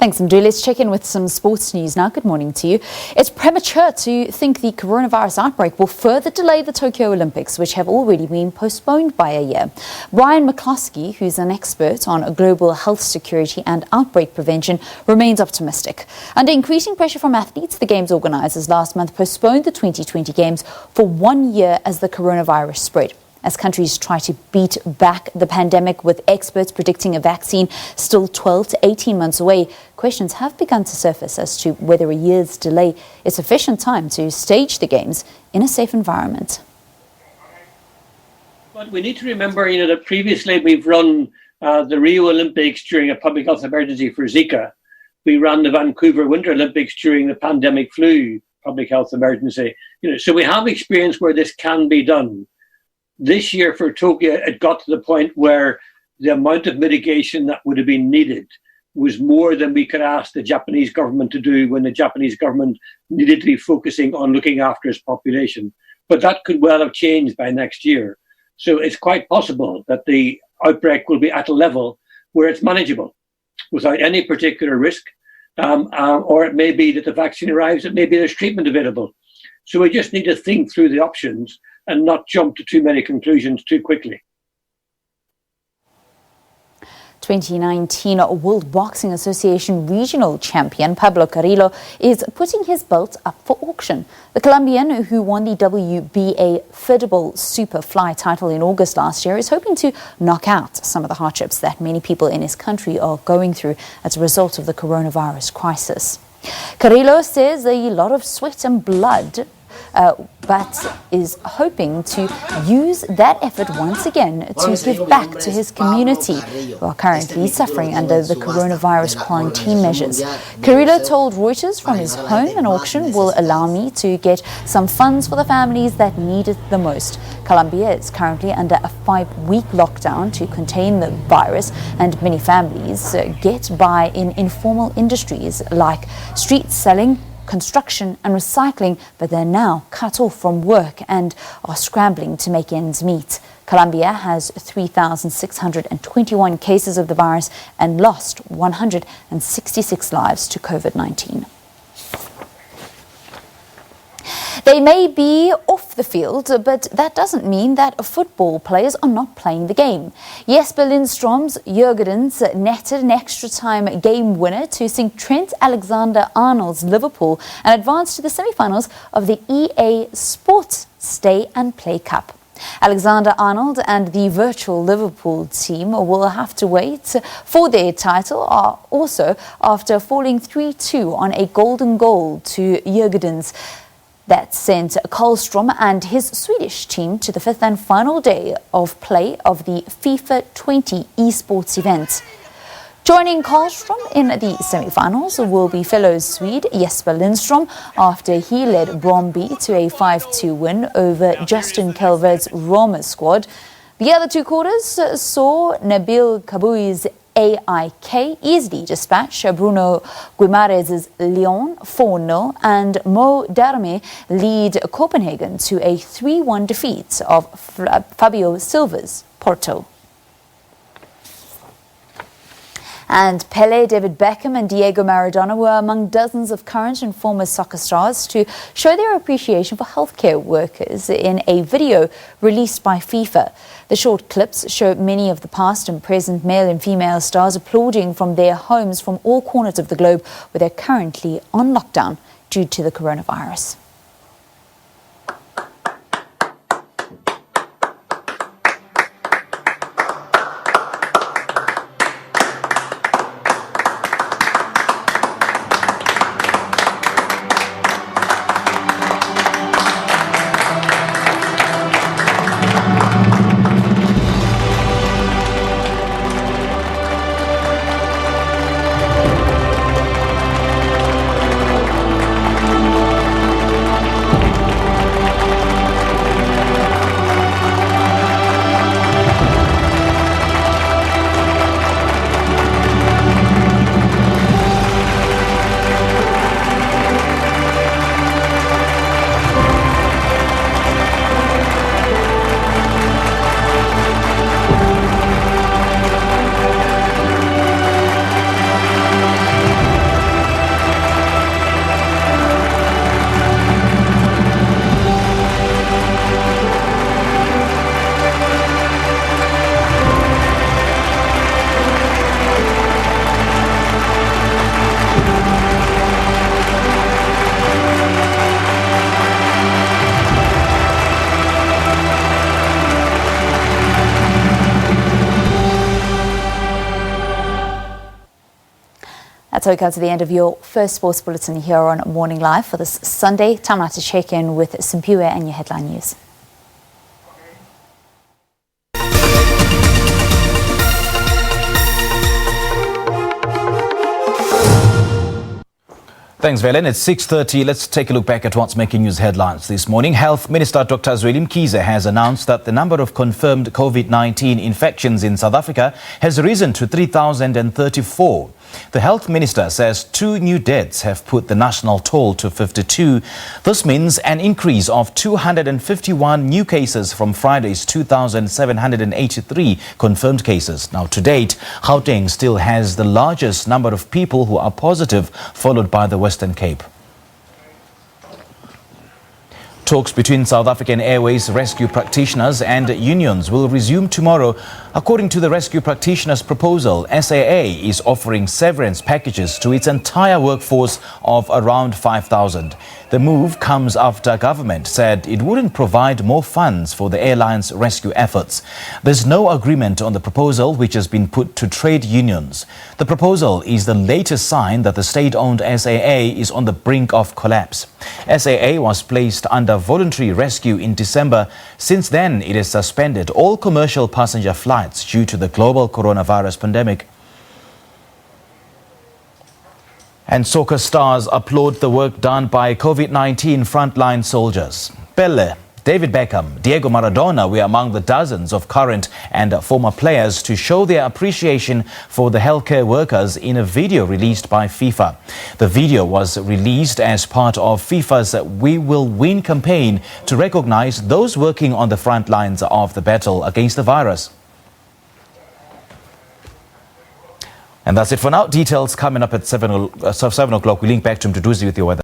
Thanks, Mdu. Let's check in with some sports news now. Good morning to you. It's premature to think the coronavirus outbreak will further delay the Tokyo Olympics, which have already been postponed by a year. Brian McCloskey, who's an expert on global health security and outbreak prevention, remains optimistic. Under increasing pressure from athletes, the Games organisers last month postponed the 2020 Games for 1 year as the coronavirus spread. As countries try to beat back the pandemic, with experts predicting a vaccine still 12 to 18 months away, questions have begun to surface as to whether a year's delay is sufficient time to stage the Games in a safe environment. But we need to remember, that previously we've run the Rio Olympics during a public health emergency for Zika. We ran the Vancouver Winter Olympics during the pandemic flu public health emergency. So we have experience where this can be done. This year for Tokyo, it got to the point where the amount of mitigation that would have been needed was more than we could ask the Japanese government to do when the Japanese government needed to be focusing on looking after its population. But that could well have changed by next year. So it's quite possible that the outbreak will be at a level where it's manageable without any particular risk. Or it may be that the vaccine arrives, it may be there's treatment available. So we just need to think through the options and not jump to too many conclusions too quickly. 2019 World Boxing Association regional champion Pablo Carrillo is putting his belt up for auction. The Colombian, who won the WBA Fedable Superfly title in August last year, is hoping to knock out some of the hardships that many people in his country are going through as a result of the coronavirus crisis. Carrillo says a lot of sweat and blood, but is hoping to use that effort once again to give back to his community, who are currently suffering under the coronavirus quarantine measures. Carrillo told Reuters from his home, an auction will allow me to get some funds for the families that need it the most. Colombia is currently under a 5-week lockdown to contain the virus, and many families get by in informal industries like street selling, construction and recycling, but they're now cut off from work and are scrambling to make ends meet. Colombia has 3,621 cases of the virus and lost 166 lives to COVID-19. They may be off the field, but that doesn't mean that football players are not playing the game. Jesper Lindstrom's Jurgens netted an extra-time game winner to sink Trent Alexander-Arnold's Liverpool and advance to the semi-finals of the EA Sports Stay and Play Cup. Alexander-Arnold and the virtual Liverpool team will have to wait for their title also after falling 3-2 on a golden goal to Jurgens. That sent Karlstrom and his Swedish team to the fifth and final day of play of the FIFA 20 esports event. Joining Karlstrom in the semi-finals will be fellow Swede Jesper Lindstrom after he led Brøndby to a 5-2 win over Justin Kelved's Roma squad. The other two quarters saw Nabil Kaboui's AIK easily dispatch Bruno Guimarães' Lyon 4-0 and Mo Darame lead Copenhagen to a 3-1 defeat of Fabio Silva's Porto. And Pelé, David Beckham and Diego Maradona were among dozens of current and former soccer stars to show their appreciation for healthcare workers in a video released by FIFA. The short clips show many of the past and present male and female stars applauding from their homes from all corners of the globe, where they're currently on lockdown due to the coronavirus. That's how we come to the end of your first sports bulletin here on Morning Live for this Sunday. Time now to check in with Simpiwe and your headline news. Thanks, Velen. It's 6:30. Let's take a look back at what's making news headlines this morning. Health Minister Dr. Zweli Mkhize has announced that the number of confirmed COVID-19 infections in South Africa has risen to 3,034. The Health Minister says 2 new deaths have put the national toll to 52. This means an increase of 251 new cases from Friday's 2,783 confirmed cases. Now, to date, Gauteng still has the largest number of people who are positive, followed by the Western Cape. Talks between South African Airways rescue practitioners and unions will resume tomorrow. According to the rescue practitioners' proposal, SAA is offering severance packages to its entire workforce of around 5,000. The move comes after government said it wouldn't provide more funds for the airline's rescue efforts. There's no agreement on the proposal, which has been put to trade unions. The proposal is the latest sign that the state-owned SAA is on the brink of collapse. SAA was placed under voluntary rescue in December. Since then, it has suspended all commercial passenger flights due to the global coronavirus pandemic. And soccer stars applaud the work done by COVID-19 frontline soldiers. Pele, David Beckham, Diego Maradona were among the dozens of current and former players to show their appreciation for the healthcare workers in a video released by FIFA. The video was released as part of FIFA's We Will Win campaign to recognize those working on the front lines of the battle against the virus. And that's it for now. Details coming up at 7 o'clock. We link back to introduce you with your weather.